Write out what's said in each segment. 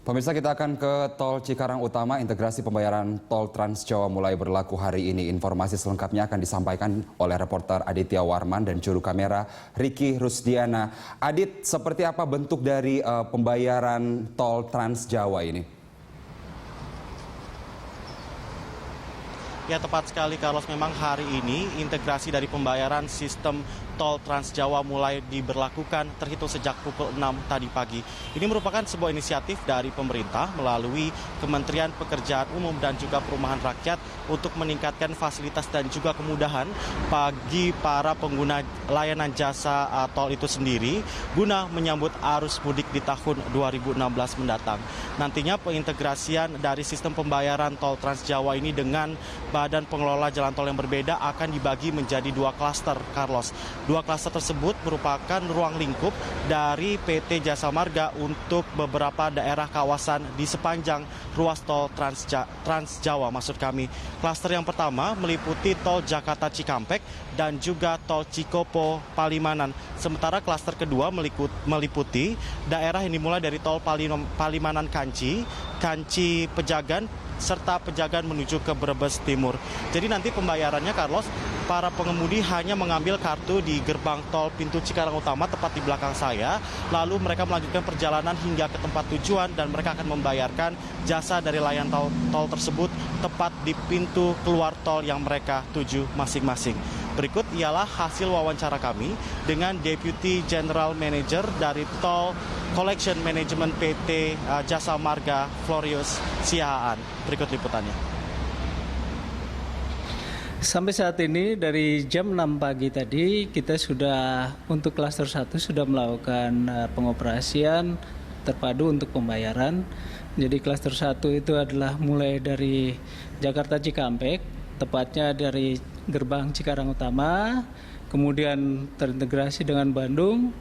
Pemirsa, kita akan ke Tol Cikarang Utama. Integrasi pembayaran tol Trans Jawa mulai berlaku hari ini. Informasi selengkapnya akan disampaikan oleh reporter Aditya Warman dan juru kamera Ricky Rusdiana. Adit, seperti apa bentuk dari pembayaran tol Trans Jawa ini? Ya, tepat sekali Carlos, memang hari ini integrasi dari pembayaran sistem tol Trans Jawa mulai diberlakukan terhitung sejak pukul 6 tadi pagi. Ini merupakan sebuah inisiatif dari pemerintah melalui Kementerian Pekerjaan Umum dan juga Perumahan Rakyat untuk meningkatkan fasilitas dan juga kemudahan bagi para pengguna layanan jasa tol itu sendiri guna menyambut arus mudik di tahun 2016 mendatang. Nantinya pengintegrasian dari sistem pembayaran tol Trans Jawa ini dengan Badan Pengelola Jalan Tol yang berbeda akan dibagi menjadi dua klaster, Carlos. Dua klaster tersebut merupakan ruang lingkup dari PT Jasa Marga untuk beberapa daerah kawasan di sepanjang ruas tol Trans Jawa, maksud kami. Klaster yang pertama meliputi tol Jakarta Cikampek dan juga tol Cikopo Palimanan. Sementara klaster kedua meliputi daerah yang dimulai dari tol Palimanan Kanci Pejagan, serta Pejagan menuju ke Brebes Timur. Jadi nanti pembayarannya, Carlos, para pengemudi hanya mengambil kartu di gerbang tol pintu Cikarang Utama tepat di belakang saya, lalu mereka melanjutkan perjalanan hingga ke tempat tujuan dan mereka akan membayarkan jasa dari layanan tol tersebut tepat di pintu keluar tol yang mereka tuju masing-masing. Berikut ialah hasil wawancara kami dengan Deputy General Manager dari Tol Collection Management PT Jasa Marga, Florius Siahaan. Berikut liputannya. Sampai saat ini dari jam 6 pagi tadi kita sudah untuk klaster 1 sudah melakukan pengoperasian terpadu untuk pembayaran. Jadi klaster 1 itu adalah mulai dari Jakarta Cikampek, tepatnya dari gerbang Cikarang Utama, kemudian terintegrasi dengan Bandung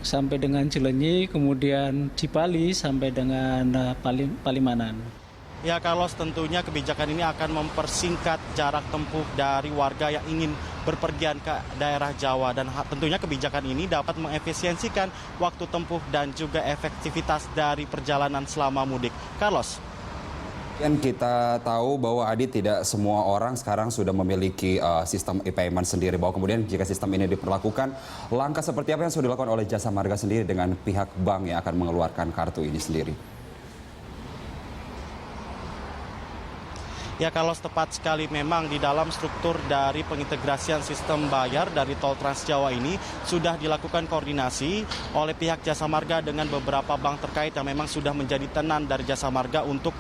sampai dengan Cilenyi, kemudian Cipali sampai dengan Palimanan. Ya, Carlos, tentunya kebijakan ini akan mempersingkat jarak tempuh dari warga yang ingin berpergian ke daerah Jawa, dan tentunya kebijakan ini dapat mengefisiensikan waktu tempuh dan juga efektivitas dari perjalanan selama mudik. Carlos. Dan kita tahu bahwa Adit, tidak semua orang sekarang sudah memiliki sistem e-payment sendiri. Bahwa kemudian jika sistem ini diperlakukan, langkah seperti apa yang sudah dilakukan oleh Jasa Marga sendiri dengan pihak bank yang akan mengeluarkan kartu ini sendiri? Ya, kalau tepat sekali, memang di dalam struktur dari pengintegrasian sistem bayar dari tol Trans Jawa ini sudah dilakukan koordinasi oleh pihak Jasa Marga dengan beberapa bank terkait yang memang sudah menjadi tenan dari Jasa Marga untuk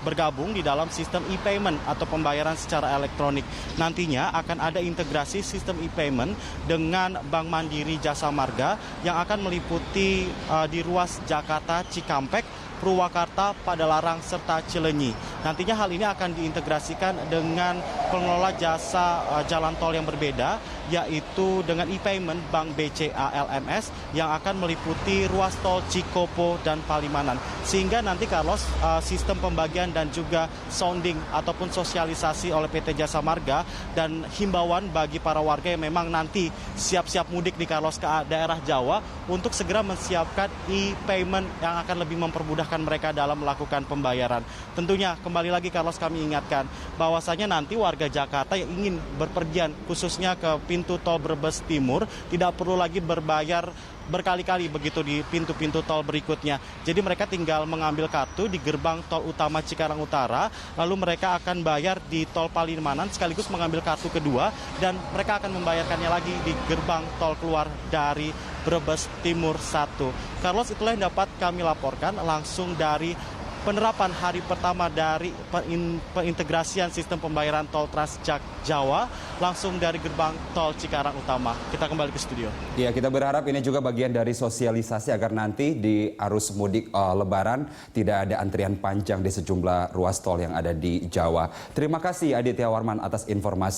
bergabung di dalam sistem e-payment atau pembayaran secara elektronik. Nantinya akan ada integrasi sistem e-payment dengan Bank Mandiri Jasa Marga yang akan meliputi di ruas Jakarta Cikampek, Purwakarta, Padalarang, serta Cilenyi. Nantinya hal ini akan diintegrasikan dengan pengelola jasa jalan tol yang berbeda, yaitu dengan e-payment Bank BCA LMS yang akan meliputi ruas tol Cikopo dan Palimanan. Sehingga nanti, Carlos, sistem pembagian dan juga sounding ataupun sosialisasi oleh PT Jasa Marga dan himbauan bagi para warga yang memang nanti siap-siap mudik di Carlos ke daerah Jawa untuk segera mensiapkan e-payment yang akan lebih mempermudahkan mereka dalam melakukan pembayaran. Tentunya kembali lagi, Carlos, kami ingatkan bahwasanya nanti warga Jakarta yang ingin berpergian khususnya ke pintu tol Brebes Timur tidak perlu lagi berbayar berkali-kali begitu di pintu-pintu tol berikutnya. Jadi mereka tinggal mengambil kartu di gerbang tol utama Cikarang Utara, lalu mereka akan bayar di tol Palimanan sekaligus mengambil kartu kedua dan mereka akan membayarkannya lagi di gerbang tol keluar dari Brebes Timur 1. Carlos, itulah yang dapat kami laporkan langsung dari penerapan hari pertama dari pengintegrasian sistem pembayaran tol Trans Jawa langsung dari gerbang tol Cikarang Utama. Kita kembali ke studio. Ya, kita berharap ini juga bagian dari sosialisasi agar nanti di arus mudik Lebaran tidak ada antrian panjang di sejumlah ruas tol yang ada di Jawa. Terima kasih Aditya Warman atas informasi.